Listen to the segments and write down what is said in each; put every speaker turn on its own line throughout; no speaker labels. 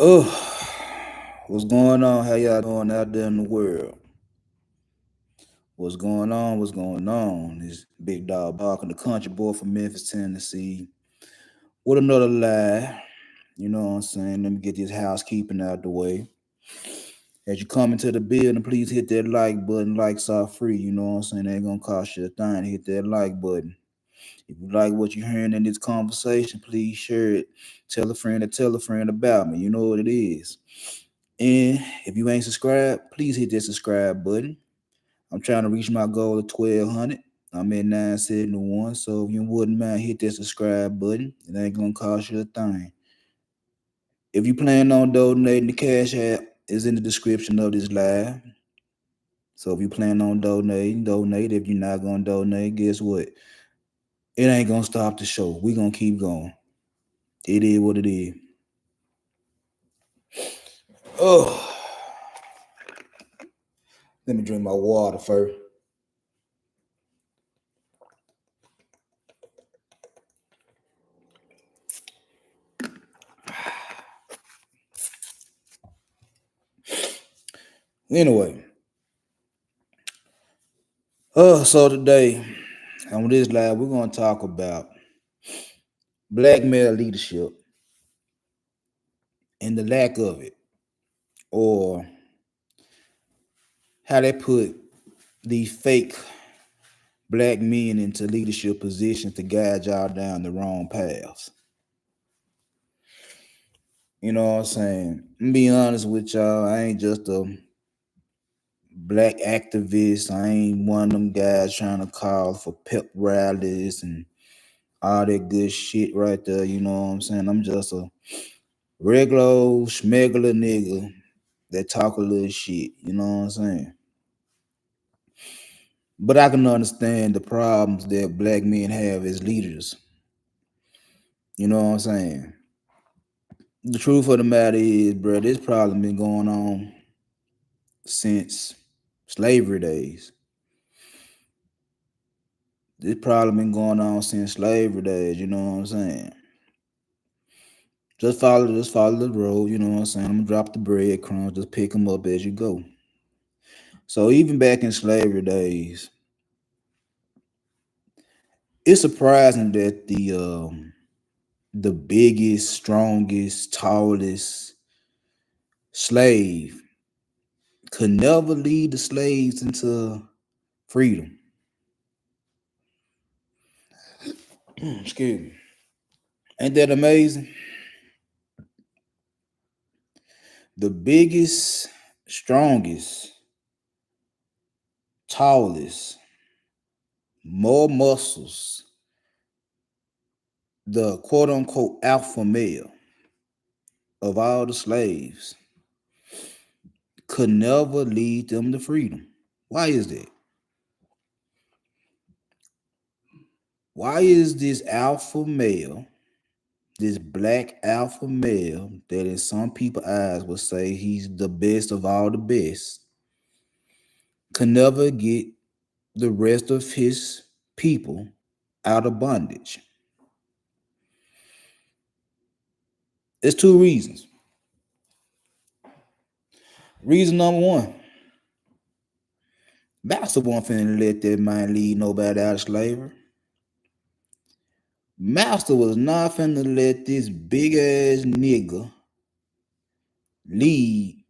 Oh, what's going on? How y'all doing out there in the world? What's going on? What's going on? This big dog barking, the country boy from Memphis, Tennessee, with another lie. You know what I'm saying? Let me get this housekeeping out the way. As you come into the building, please hit that like button. Likes are free. You know what I'm saying? They ain't gonna cost you a thing. Hit that like button. If you like what you're hearing in this conversation, please share it. Tell a friend to tell a friend about me. You know what it is. And if you ain't subscribed, please hit that subscribe button. I'm trying to reach my goal of 1,200. I'm at 971. So if you wouldn't mind, hit that subscribe button. It ain't gonna cost you a thing. If you plan on donating, the Cash App is in the description of this live. So if you plan on donating, donate. If you're not gonna donate, guess what? It ain't gonna stop the show. We gonna keep going. It is what it is. Oh, let me drink my water first. Anyway, so today on this live, we're gonna talk about black male leadership and the lack of it, or how they put these fake black men into leadership positions to guide y'all down the wrong paths. You know what I'm saying? I'm being honest with y'all. I ain't just a black activist. I ain't one of them guys trying to call for pep rallies and all that good shit right there. You know what I'm saying? I'm just a regular old schmegular nigga that talk a little shit. You know what I'm saying? But I can understand the problems that black men have as leaders. You know what I'm saying? The truth of the matter is, bro, this problem been going on since slavery days. This problem been going on since slavery days, you know what I'm saying? Just follow the road, you know what I'm saying? I'm gonna drop the breadcrumbs, just pick them up as you go. So even back in slavery days, it's surprising that the biggest, strongest, tallest slave could never lead the slaves into freedom. Excuse me. Ain't that amazing? The biggest, strongest, tallest, more muscles, the quote unquote alpha male of all the slaves could never lead them to freedom. Why is that? Why is this alpha male, this black alpha male, that in some people's eyes would say he's the best of all the best, could never get the rest of his people out of bondage? There's two reasons. Reason number one, Master wasn't finna let that man lead nobody out of slavery. Master was not finna let this big ass nigga lead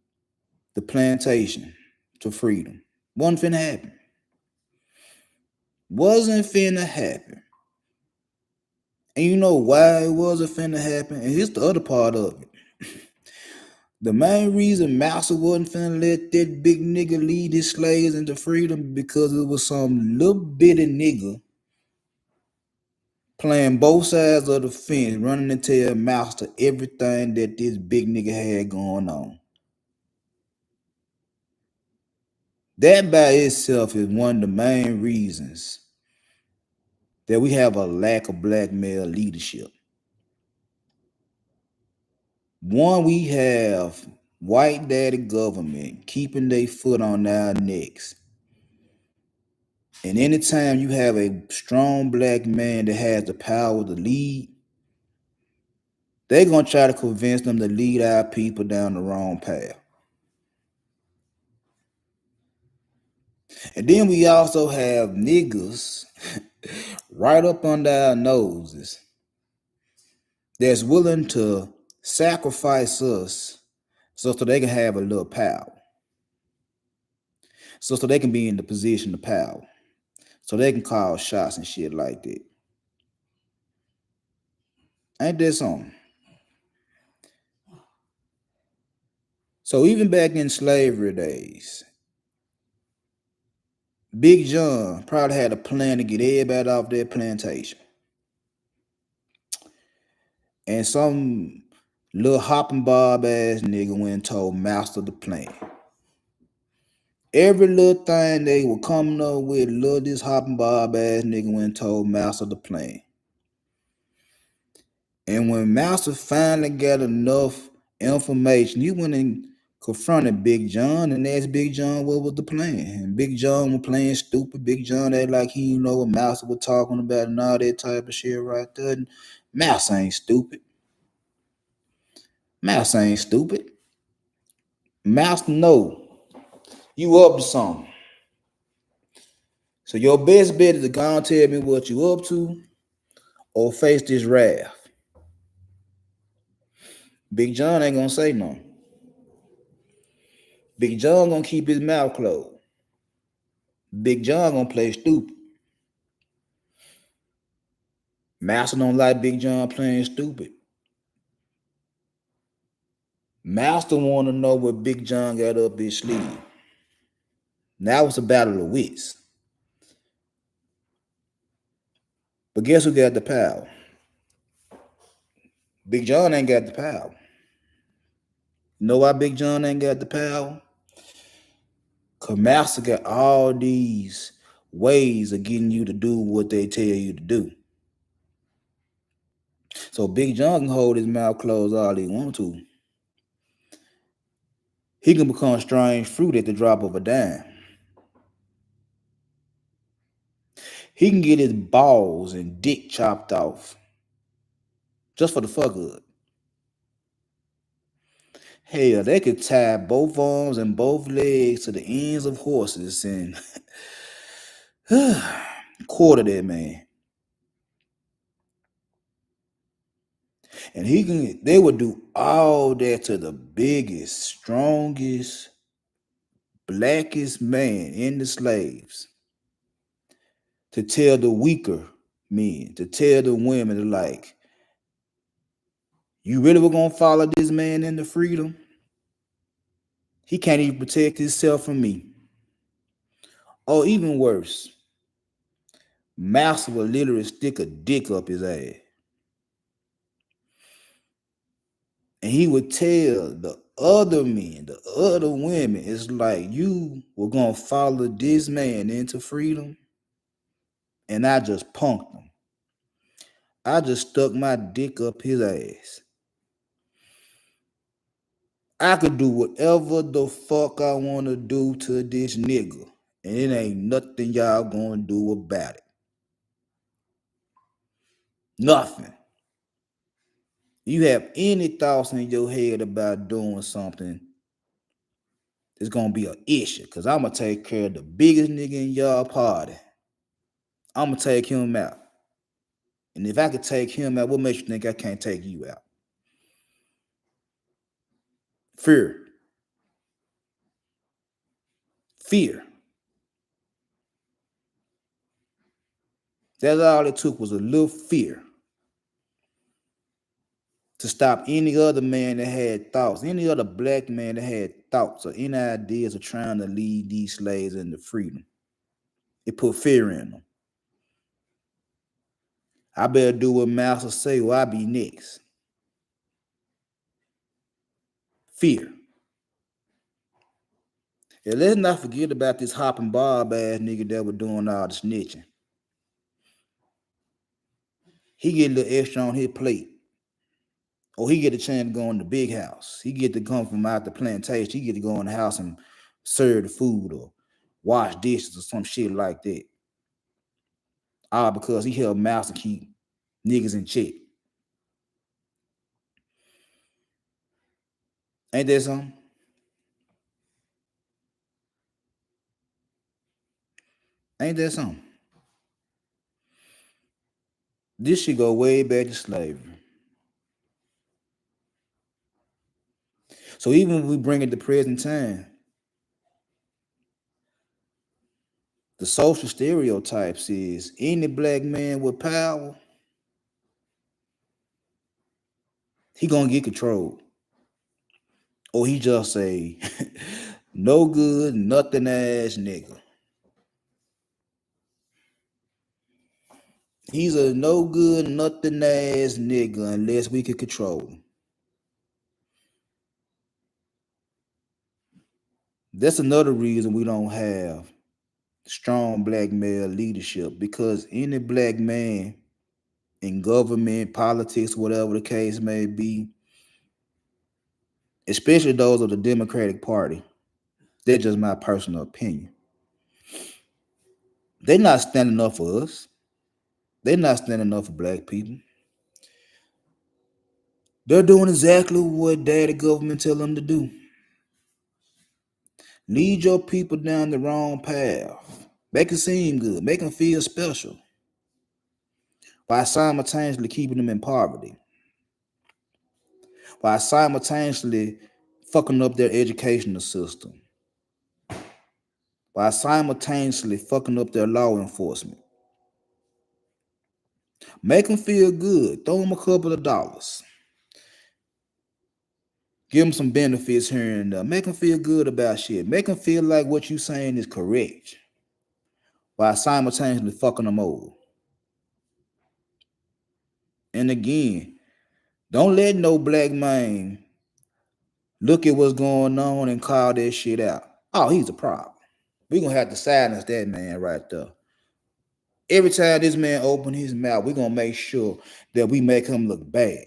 the plantation to freedom. Wasn't finna happen. Wasn't finna happen. And you know why it wasn't finna happen? And here's the other part of it. The main reason Master wasn't finna let that big nigga lead his slaves into freedom because it was some little bitty nigga playing both sides of the fence, running to tell Master everything that this big nigga had going on. That by itself is one of the main reasons that we have a lack of black male leadership. One, we have white daddy government keeping their foot on our necks. And anytime you have a strong black man that has the power to lead, They're going to try to convince them to lead our people down the wrong path. And then we also have niggas right up under our noses that's willing to sacrifice us so they can have a little power. So they can be in the position of power. So they can call shots and shit like that. Ain't that something? So even back in slavery days, Big John probably had a plan to get everybody off their plantation. And some little hopping bob ass nigga went and told Master the plan. Every little thing they were coming up with, little this hopping bob ass nigga went and told Master the plan. And when Master finally got enough information, he went and confronted Big John and asked Big John what was the plan. And Big John was playing stupid. Big John acted like he didn't know what Master was talking about and all that type of shit right there. And Master ain't stupid. Master ain't stupid. Master know you up to something. So your best bet is to go and tell me what you up to or face this wrath. Big John ain't gonna say nothing. Big John gonna keep his mouth closed. Big John gonna play stupid. Master don't like Big John playing stupid. Master wanna know what Big John got up his sleeve. Now it's a battle of wits. But guess who got the power? Big John ain't got the power. You know why Big John ain't got the power? Because Master got all these ways of getting you to do what they tell you to do. So Big John can hold his mouth closed all he wants to. He can become strange fruit at the drop of a dime. He can get his balls and dick chopped off just for the fuck of it. Hell, they could tie both arms and both legs to the ends of horses and quarter that man. And they would do all that to the biggest, strongest, blackest man in the slaves to tell the weaker men, to tell the women, like, you really were gonna follow this man into freedom? He can't even protect himself from me. Or even worse, Master would literally stick a dick up his ass. And he would tell the other men, the other women, it's like, you were gonna follow this man into freedom, and I just punked him. I just stuck my dick up his ass. I could do whatever the fuck I want to do to this nigga, and it ain't nothing y'all gonna do about it. Nothing. You have any thoughts in your head about doing something, it's gonna be an issue, because I'm gonna take care of the biggest nigga in y'all party. I'm gonna take him out. And if I could take him out, what makes you think I can't take you out? Fear. Fear. That's all it took, was a little fear to stop any other man that had thoughts, any other black man that had thoughts or any ideas of trying to lead these slaves into freedom. It put fear in them. I better do what Master say or I be next. Fear. And let's not forget about this hopping bob ass nigga that was doing all the snitching. He get a little extra on his plate. Or he get a chance to go in the big house. He get to come from out the plantation. He get to go in the house and serve the food or wash dishes or some shit like that. All because he helped Master keep niggas in check. Ain't that something? Ain't that something? This should go way back to slavery. So even if we bring it to present time, the social stereotypes is any black man with power, he gonna get control. Or he just a no good, nothing ass nigga. He's a no good, nothing ass nigga unless we can control him. That's another reason we don't have strong black male leadership, because any black man in government, politics, whatever the case may be, especially those of the Democratic Party, that's just my personal opinion. They're not standing up for us. They're not standing up for black people. They're doing exactly what daddy government tell them to do. Lead your people down the wrong path. Make it seem good. Make them feel special by simultaneously keeping them in poverty, by simultaneously fucking up their educational system, by simultaneously fucking up their law enforcement. Make them feel good. Throw them a couple of dollars. Give them some benefits here and there. Make them feel good about shit. Make them feel like what you saying is correct by simultaneously fucking them over. And again, don't let no black man look at what's going on and call that shit out. Oh, he's a problem. We're going to have to silence that man right there. Every time this man open his mouth, we're going to make sure that we make him look bad.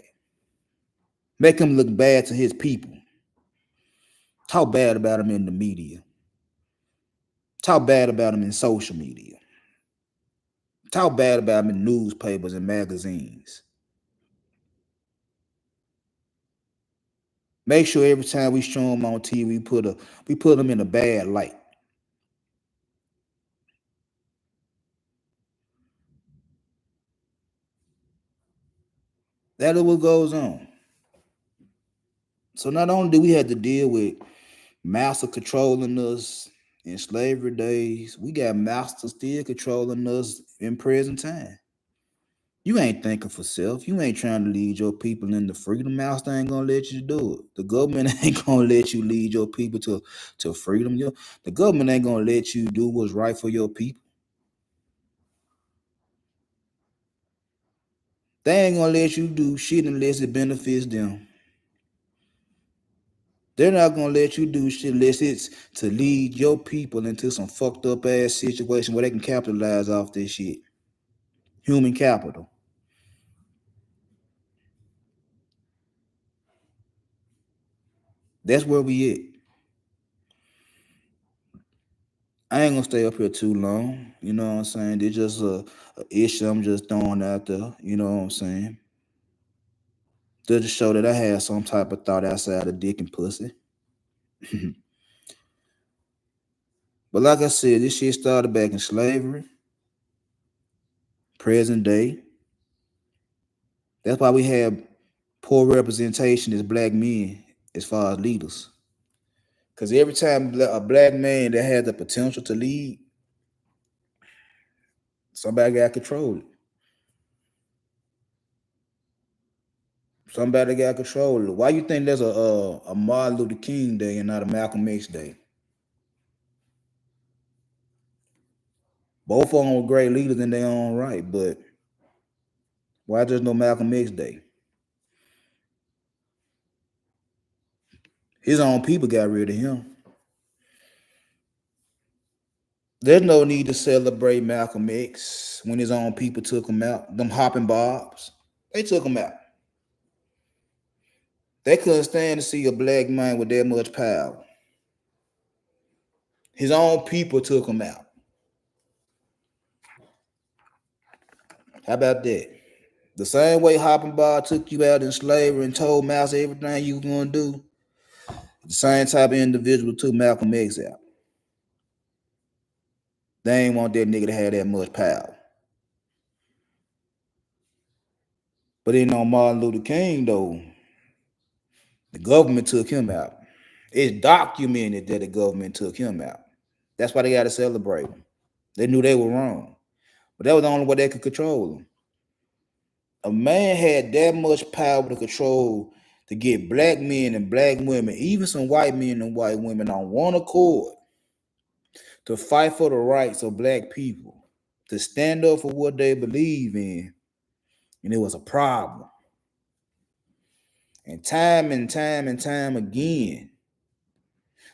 Make him look bad to his people. Talk bad about him in the media. Talk bad about him in social media. Talk bad about him in newspapers and magazines. Make sure every time we show him on TV, we put him in a bad light. That is what goes on. So not only do we have to deal with master controlling us in slavery days, we got master still controlling us in present time. You ain't thinking for self. You ain't trying to lead your people into freedom. Master ain't gonna let you do it. The government ain't gonna let you lead your people to freedom. The government ain't gonna let you do what's right for your people. They ain't gonna let you do shit unless it benefits them. They're not gonna let you do shit unless it's to lead your people into some fucked up ass situation where they can capitalize off this shit. Human capital. That's where we at. I ain't gonna stay up here too long. You know what I'm saying? It's just a issue I'm just throwing out there. You know what I'm saying? Just to show that I had some type of thought outside of dick and pussy. But like I said, this shit started back in slavery, present day. That's why we have poor representation as black men as far as leaders. Because every time a black man that had the potential to lead, somebody got control. Somebody got control. Why you think there's a Martin Luther King Day and not a Malcolm X Day? Both of them were great leaders in their own right, but why just no Malcolm X Day? His own people got rid of him. There's no need to celebrate Malcolm X when his own people took him out. Them hopping bobs, they took him out. They couldn't stand to see a black man with that much power. His own people took him out. How about that? The same way Hopping Bob took you out in slavery and told Mouse everything you was gonna do, The same type of individual took Malcolm X out. They ain't want that nigga to have that much power. But then on Martin Luther King, though, the government took him out. It's documented that the government took him out. That's why they got to celebrate him. They knew they were wrong. But that was the only way they could control him. A man had that much power to control to get black men and black women, even some white men and white women, on one accord to fight for the rights of black people, to stand up for what they believe in. And it was a problem. And time again,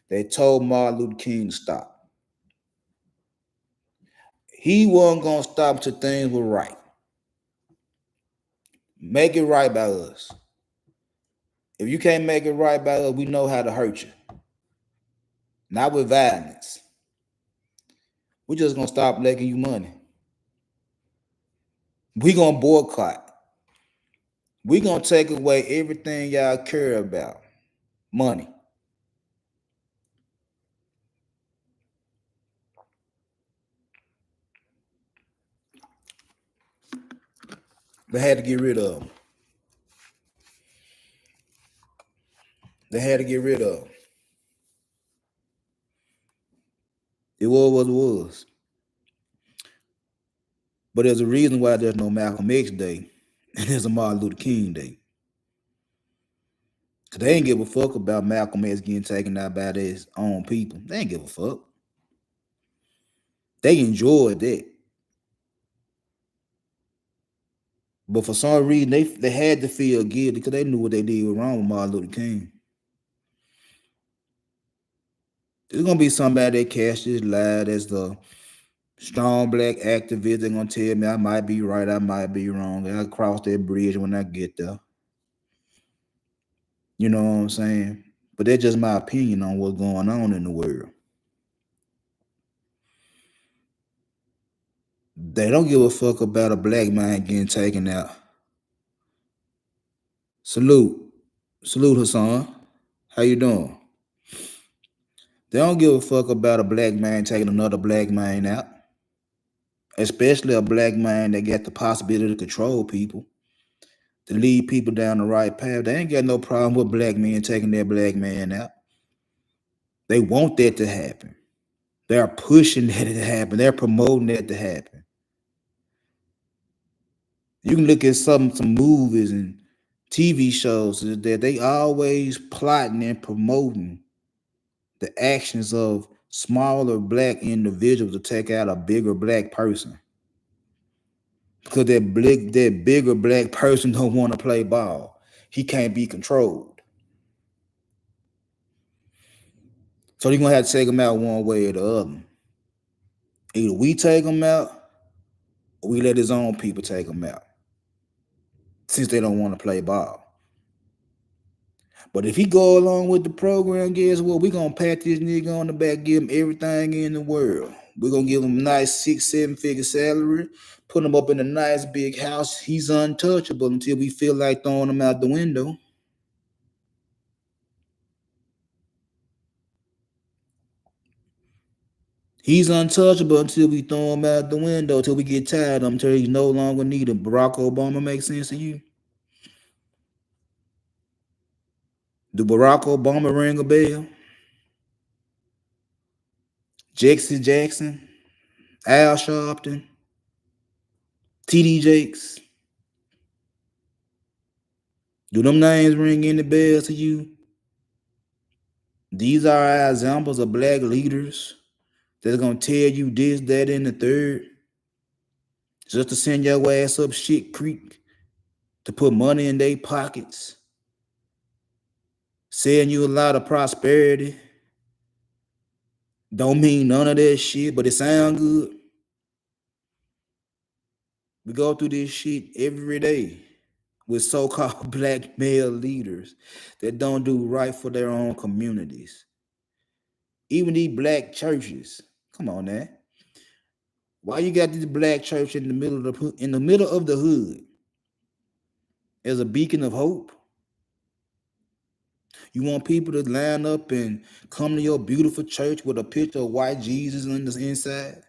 they told Martin Luther King to stop. He wasn't going to stop till things were right. Make it right by us. If you can't make it right by us, we know how to hurt you. Not with violence. We're just going to stop making you money. We're going to boycott. We're going to take away everything y'all care about. Money. They had to get rid of them. They had to get rid of them. It was what it was. But there's a reason why there's no Malcolm X Day and there's a Martin Luther King Day. Cause they ain't give a fuck about Malcolm X getting taken out by his own people. They ain't give a fuck. They enjoyed that. But for some reason, they had to feel guilty because they knew what they did wrong with Martin Luther King. There's gonna be somebody that cast this lie as the strong black activist. They're gonna tell me I might be right, I might be wrong. I'll cross that bridge when I get there. You know what I'm saying? But that's just my opinion on what's going on in the world. They don't give a fuck about a black man getting taken out. Salute. Salute, Hassan. How you doing? They don't give a fuck about a black man taking another black man out. Especially a black man that got the possibility to control people, to lead people down the right path. They ain't got no problem with black men taking their black man out. They want that to happen. They're pushing that to happen. They're promoting that to happen. You can look at some movies and TV shows that they always plotting and promoting the actions of smaller black individuals to take out a bigger black person. Because that bigger black person don't want to play ball. He can't be controlled. So you're going to have to take him out one way or the other. Either we take him out or we let his own people take him out. Since they don't want to play ball. But if he go along with the program, guess what? We're going to pat this nigga on the back, give him everything in the world. We're going to give him a nice 6-7 figure salary, put him up in a nice big house. He's untouchable until we feel like throwing him out the window. He's untouchable until we throw him out the window, until we get tired of him, until he's no longer needed. Barack Obama make sense to you? Do Barack Obama ring a bell? Jackson, Al Sharpton, TD Jakes. Do them names ring any bells to you? These are our examples of black leaders that's going to tell you this, that, and the third. Just to send your ass up shit creek to put money in their pockets. Saying you a lot of prosperity. Don't mean none of that shit, but it sound good. We go through this shit every day with so-called black male leaders that don't do right for their own communities. Even these black churches. Come on now. Why you got this black church in the middle of the hood as a beacon of hope? You want people to line up and come to your beautiful church with a picture of white Jesus on the inside?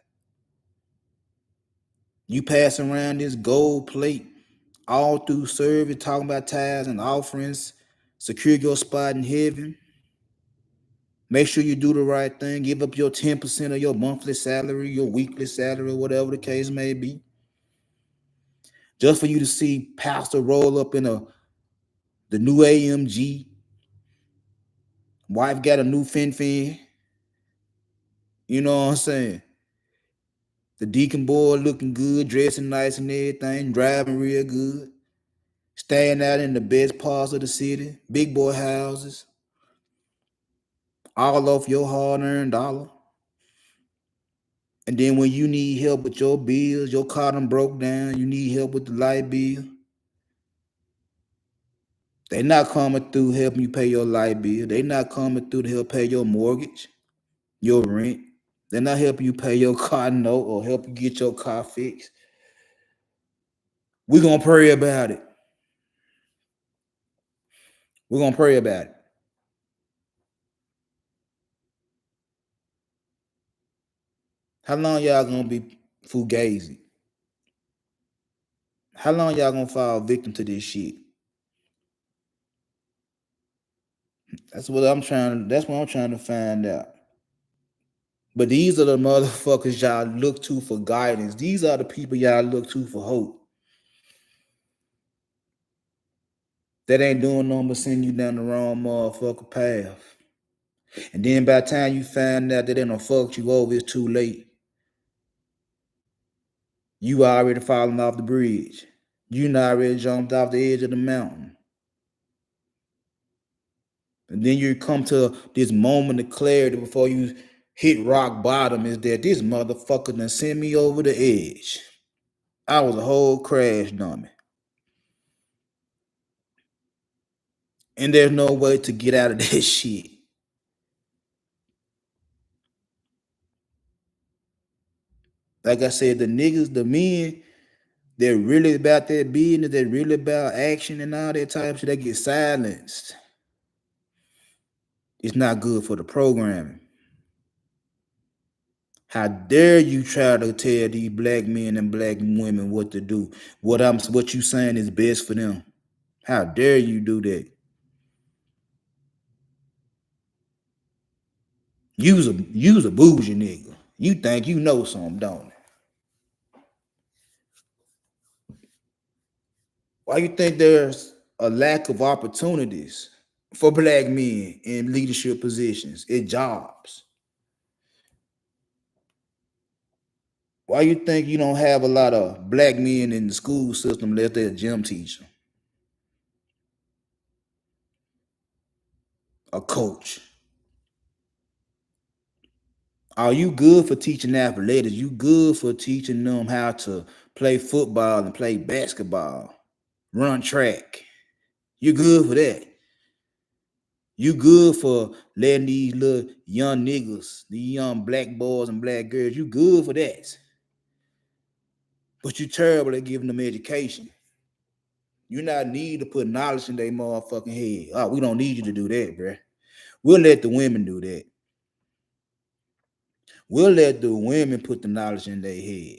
You pass around this gold plate all through service, talking about tithes and offerings, secure your spot in heaven. Make sure you do the right thing. Give up your 10% of your monthly salary, your weekly salary, whatever the case may be. Just for you to see pastor roll up in the new AMG. Wife got a new fin. You know what I'm saying? The deacon boy looking good, dressing nice and everything, driving real good. Staying out in the best parts of the city, big boy houses, all off your hard-earned dollar. And then when you need help with your bills, your car done broke down, you need help with the light bill, they not coming through helping you pay your light bill. They not coming through to help pay your mortgage, your rent. They're not helping you pay your car note or help you get your car fixed. We're going to pray about it. We're going to pray about it. How long y'all going to be fugazi? How long y'all going to fall victim to this shit? That's what I'm trying to find out. But these are the motherfuckers y'all look to for guidance. These are the people y'all look to for hope. That ain't doing nothing but send you down the wrong motherfucker path. And then by the time you find out that they done fucked you over, it's too late. You already fallen off the bridge. You not already jumped off the edge of the mountain. And then you come to this moment of clarity before you hit rock bottom is that this motherfucker done sent me over the edge. I was a whole crash dummy. And there's no way to get out of that shit. Like I said, the niggas, the men, they're really about that business, they're really about action and all that type of shit, they get silenced. It's not good for the programming. How dare you try to tell these black men and black women what to do? What you saying is best for them. How dare you do that? You's a bougie nigga. You think you know something, don't you? Why you think there's a lack of opportunities for black men in leadership positions, in jobs? Why you think you don't have a lot of black men in the school system unless they're a gym teacher, a coach? Are you good for teaching athletics? You good for teaching them how to play football and play basketball, run track? You good for that? You good for letting these little young niggas, these young black boys and black girls, you good for that. But you terrible at giving them education. You not need to put knowledge in their motherfucking head. Oh, we don't need you to do that, bruh. We'll let the women do that. We'll let the women put the knowledge in their head.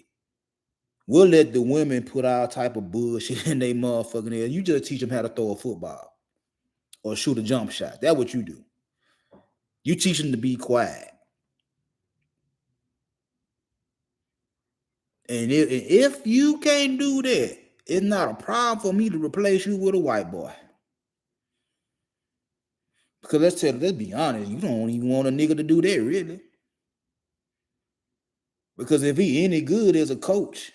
We'll let the women put all type of bullshit in their motherfucking head. You just teach them how to throw a football or shoot a jump shot. That's what you do. You teach them to be quiet. And if you can't do that, it's not a problem for me to replace you with a white boy. Because let's be honest, you don't even want a nigga to do that, really. Because if he any good as a coach,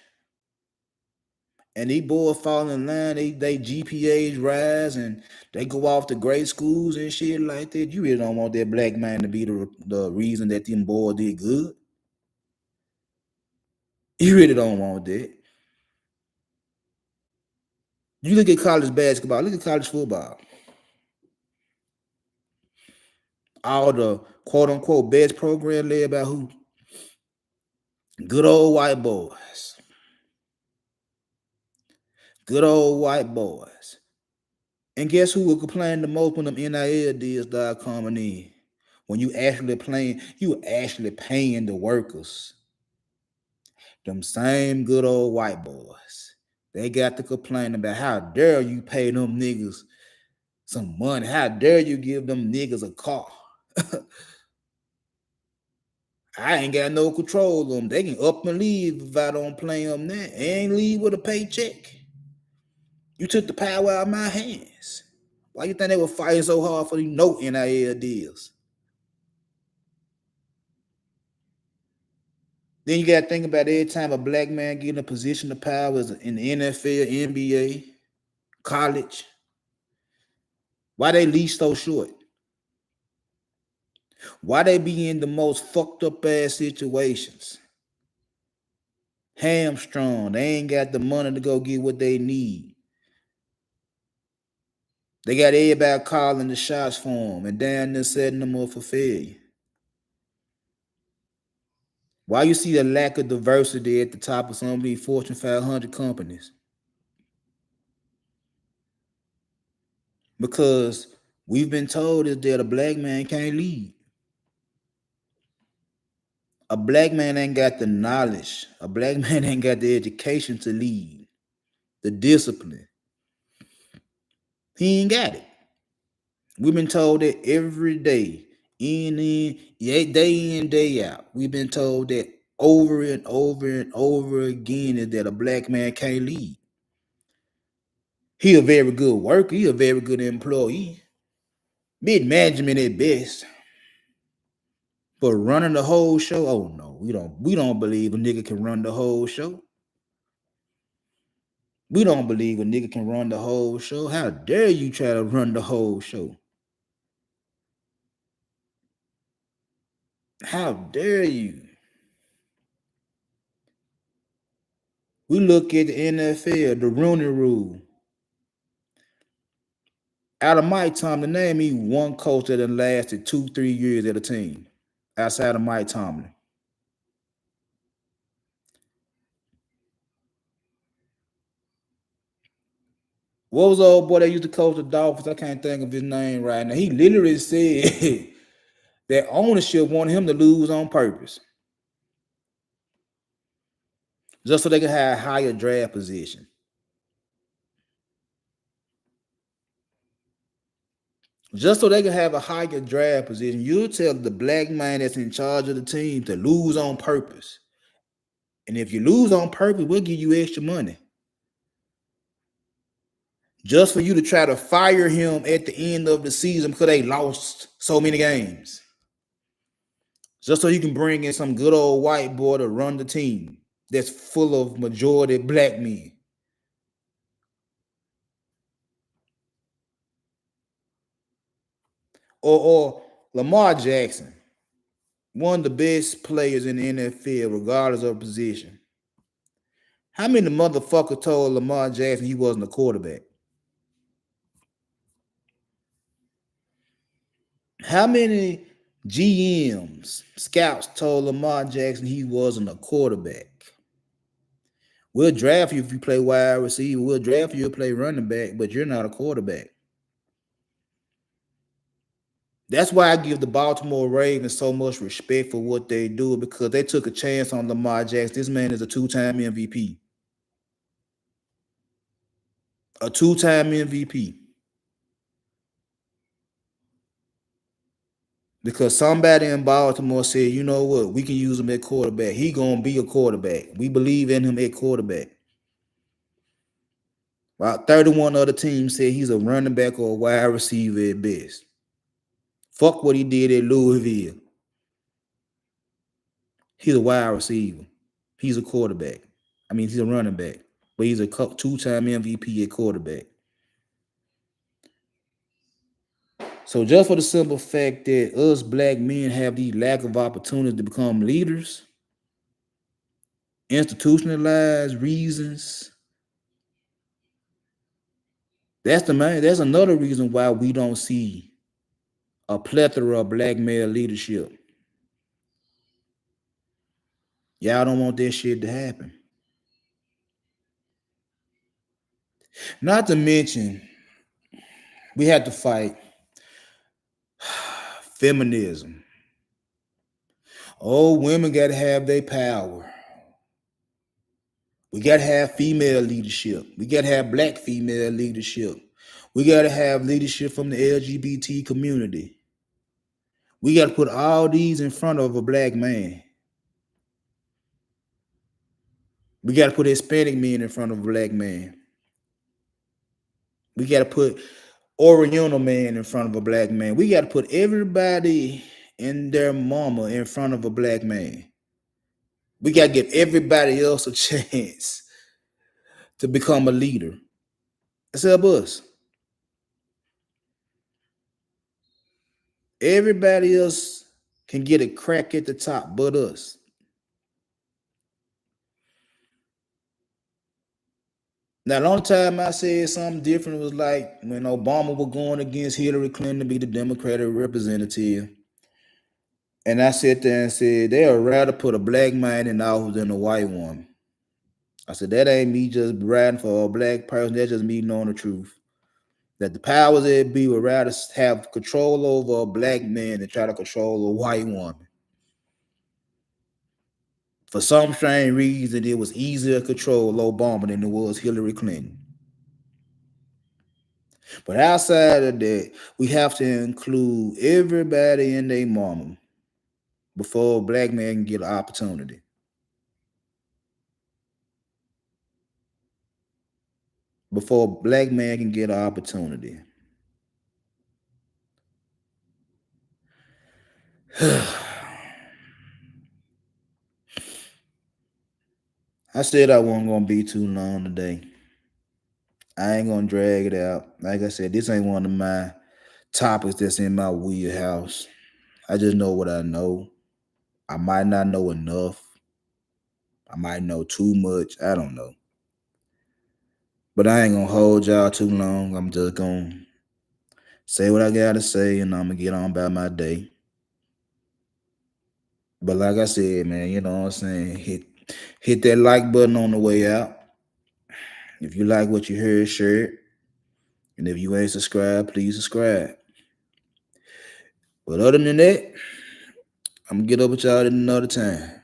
and these boys fall in line, they GPAs rise and they go off to great schools and shit like that, you really don't want that black man to be the reason that them boys did good. You really don't want that. You look at college basketball, look at college football. All the quote unquote best program led by who? Good old white boys. Good old white boys. And guess who will complain the most when them NIL deals start coming in? When you actually paying the workers. Them same good old white boys. They got to complain about how dare you pay them niggas some money. How dare you give them niggas a car? I ain't got no control of them. They can up and leave if I don't play them that. They ain't leave with a paycheck. You took the power out of my hands. Why you think they were fighting so hard for these no NIL deals? Then you got to think about every time a black man get in a position of power in the NFL, NBA, college, why they leave so short? Why they be in the most fucked up ass situations? Hamstrung. They ain't got the money to go get what they need. They got everybody calling the shots for them and down there setting them up for failure. Why you see the lack of diversity at the top of some of these Fortune 500 companies? Because we've been told is that a black man can't lead. A black man ain't got the knowledge. A black man ain't got the education to lead. The discipline. He ain't got it. We've been told that every day, day in, day out. We've been told that over and over and over again is that a black man can't lead. He a very good worker. He a very good employee. Mid management at best. But running the whole show, oh no, we don't believe a nigga can run the whole show. We don't believe a nigga can run the whole show. How dare you try to run the whole show? How dare you? We look at the NFL, the Rooney Rule. Out of my time, to name me one coach that had lasted 2-3 years at a team, outside of Mike Tomlin. What was the old boy that used to coach the Dolphins? I can't think of his name right now. He literally said that ownership wanted him to lose on purpose, just so they could have a higher draft position. Just so they could have a higher draft position. You tell the black man that's in charge of the team to lose on purpose. And if you lose on purpose, we'll give you extra money. Just for you to try to fire him at the end of the season because they lost so many games. Just so you can bring in some good old white boy to run the team that's full of majority black men. Or Lamar Jackson, one of the best players in the NFL, regardless of position. How many motherfuckers told Lamar Jackson he wasn't a quarterback? How many GMs, scouts told Lamar Jackson he wasn't a quarterback? We'll draft you if you play wide receiver. We'll draft you if you play running back, but you're not a quarterback. That's why I give the Baltimore Ravens so much respect for what they do, because they took a chance on Lamar Jackson. This man is a two-time MVP. A two-time MVP. Because somebody in Baltimore said, you know what, we can use him at quarterback. He gonna be a quarterback. We believe in him at quarterback. While 31 other teams said he's a running back or a wide receiver at best. Fuck what he did at Louisville. He's a wide receiver. He's a quarterback. I mean, he's a running back, but he's a two-time MVP at quarterback. So just for the simple fact that us black men have the lack of opportunity to become leaders, institutionalized reasons, that's another reason why we don't see a plethora of black male leadership. Y'all don't want that shit to happen. Not to mention, We had to fight feminism. Oh, women got to have their power. We got to have female leadership. We got to have black female leadership. We got to have leadership from the LGBT community. We got to put all these in front of a black man. We got to put Hispanic men in front of a black man. We got to put Oriental man in front of a black man. We got to put everybody and their mama in front of a black man. We got to give everybody else a chance to become a leader. Let's help us. Everybody else can get a crack at the top but us. Now, the only time I said something different was like when Obama was going against Hillary Clinton to be the Democratic representative. And I sat there and said, they would rather put a black man in office than a white woman. I said, that ain't me just riding for a black person. That's just me knowing the truth. That the powers that be would rather have control over a black man than try to control a white woman. For some strange reason, it was easier to control Obama than it was Hillary Clinton. But outside of that, we have to include everybody and their mama before a black man can get an opportunity. Before a black man can get an opportunity. I said I wasn't going to be too long today. I ain't going to drag it out. Like I said, this ain't one of my topics that's in my wheelhouse. I just know what I know. I might not know enough. I might know too much. I don't know. But I ain't going to hold y'all too long. I'm just going to say what I got to say, and I'm going to get on about my day. But like I said, man, you know what I'm saying? Hit that like button on the way out. If you like what you heard, share it. And if you ain't subscribed, please subscribe. But other than that, I'm going to get up with y'all at another time.